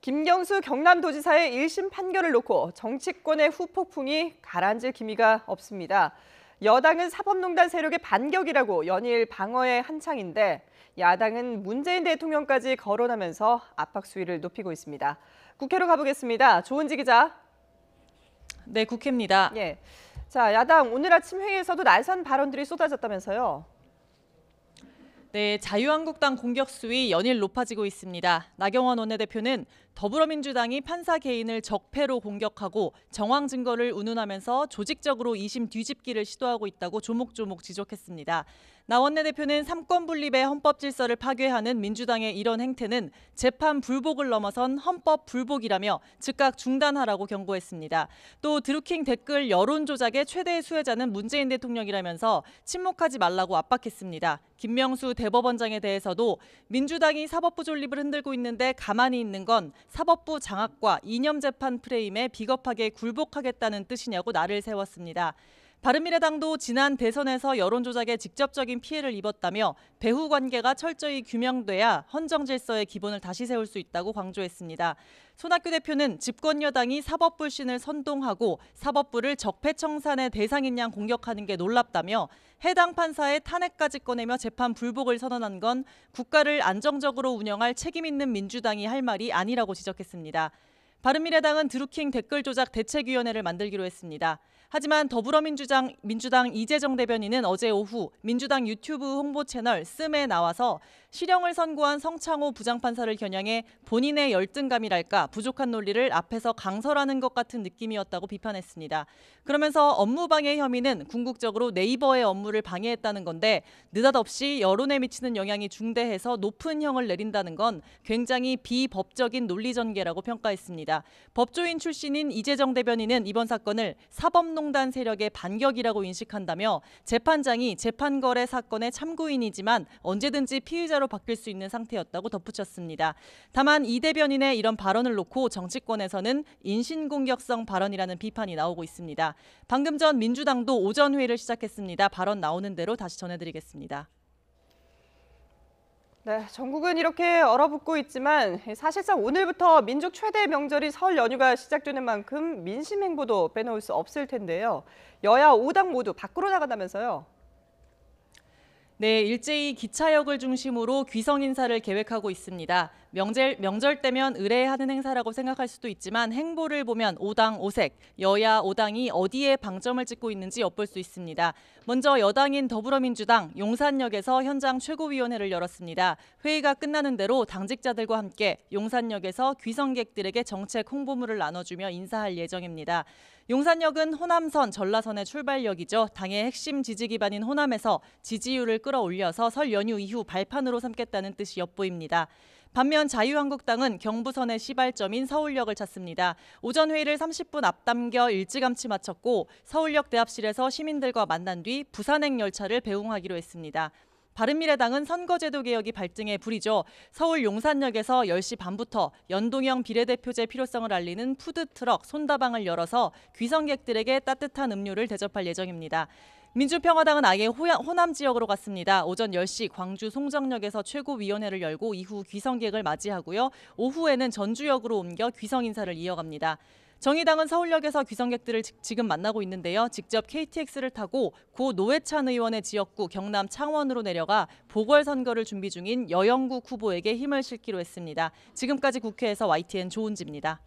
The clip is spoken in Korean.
김경수 경남도지사의 1심 판결을 놓고 정치권의 후폭풍이 가라앉을 기미가 없습니다. 여당은 사법농단 세력의 반격이라고 연일 방어에 한창인데 야당은 문재인 대통령까지 거론하면서 압박 수위를 높이고 있습니다. 국회로 가보겠습니다. 조은지 기자. 네, 국회입니다. 예. 자, 야당 오늘 아침 회의에서도 날선 발언들이 쏟아졌다면서요. 네, 자유한국당 공격 수위 연일 높아지고 있습니다. 나경원 원내대표는 더불어민주당이 판사 개인을 적폐로 공격하고 정황 증거를 운운하면서 조직적으로 2심 뒤집기를 시도하고 있다고 조목조목 지적했습니다. 나 원내대표는 삼권 분립의 헌법 질서를 파괴하는 민주당의 이런 행태는 재판 불복을 넘어선 헌법 불복이라며 즉각 중단하라고 경고했습니다. 또 드루킹 댓글 여론 조작의 최대 수혜자는 문재인 대통령이라면서 침묵하지 말라고 압박했습니다. 김명수 대법원장에 대해서도 민주당이 사법부 존립을 흔들고 있는데 가만히 있는 건 사법부 장악과 이념 재판 프레임에 비겁하게 굴복하겠다는 뜻이냐고 날을 세웠습니다. 바른미래당도 지난 대선에서 여론 조작에 직접적인 피해를 입었다며 배후 관계가 철저히 규명돼야 헌정 질서의 기본을 다시 세울 수 있다고 강조했습니다. 손학규 대표는 집권 여당이 사법 불신을 선동하고 사법부를 적폐청산의 대상인 양 공격하는 게 놀랍다며 해당 판사의 탄핵까지 꺼내며 재판 불복을 선언한 건 국가를 안정적으로 운영할 책임 있는 민주당이 할 말이 아니라고 지적했습니다. 바른미래당은 드루킹 댓글 조작 대책위원회를 만들기로 했습니다. 하지만 더불어민주당 이재정 대변인은 어제 오후 민주당 유튜브 홍보 채널 씀에 나와서 실형을 선고한 성창호 부장판사를 겨냥해 본인의 열등감이랄까 부족한 논리를 앞에서 강설하는 것 같은 느낌이었다고 비판했습니다. 그러면서 업무방해 혐의는 궁극적으로 네이버의 업무를 방해했다는 건데 느닷없이 여론에 미치는 영향이 중대해서 높은 형을 내린다는 건 굉장히 비법적인 논리전개라고 평가했습니다. 법조인 출신인 이재정 대변인은 이번 사건을 사법농단 세력의 반격이라고 인식한다며 재판장이 재판거래 사건의 참고인이지만 언제든지 피의자로 바뀔 수 있는 상태였다고 덧붙였습니다. 다만 이 대변인의 이런 발언을 놓고 정치권에서는 인신공격성 발언이라는 비판이 나오고 있습니다. 방금 전 민주당도 오전 회의를 시작했습니다. 발언 나오는 대로 다시 전해드리겠습니다. 네, 전국은 이렇게 얼어붙고 있지만 사실상 오늘부터 민족 최대 명절이 설 연휴가 시작되는 만큼 민심 행보도 빼놓을 수 없을 텐데요. 여야 5당 모두 밖으로 나간다면서요. 네, 일제히 기차역을 중심으로 귀성 인사를 계획하고 있습니다. 명절 때면 의례하는 행사라고 생각할 수도 있지만 행보를 보면 5당 5색, 여야 5당이 어디에 방점을 찍고 있는지 엿볼 수 있습니다. 먼저 여당인 더불어민주당 용산역에서 현장 최고위원회를 열었습니다. 회의가 끝나는 대로 당직자들과 함께 용산역에서 귀성객들에게 정책 홍보물을 나눠주며 인사할 예정입니다. 용산역은 호남선, 전라선의 출발역이죠. 당의 핵심 지지 기반인 호남에서 지지율을 끌어올려서 설 연휴 이후 발판으로 삼겠다는 뜻이 엿보입니다. 반면 자유한국당은 경부선의 시발점인 서울역을 찾습니다. 오전 회의를 30분 앞당겨 일찌감치 마쳤고 서울역 대합실에서 시민들과 만난 뒤 부산행 열차를 배웅하기로 했습니다. 바른미래당은 선거제도 개혁이 발등에 불이죠. 서울 용산역에서 10시 반부터 연동형 비례대표제 필요성을 알리는 푸드트럭 손다방을 열어서 귀성객들에게 따뜻한 음료를 대접할 예정입니다. 민주평화당은 아예 호남 지역으로 갔습니다. 오전 10시 광주 송정역에서 최고위원회를 열고 이후 귀성객을 맞이하고요. 오후에는 전주역으로 옮겨 귀성 인사를 이어갑니다. 정의당은 서울역에서 귀성객들을 지금 만나고 있는데요. 직접 KTX를 타고 고 노회찬 의원의 지역구 경남 창원으로 내려가 보궐선거를 준비 중인 여영국 후보에게 힘을 실기로 했습니다. 지금까지 국회에서 YTN 조은지입니다.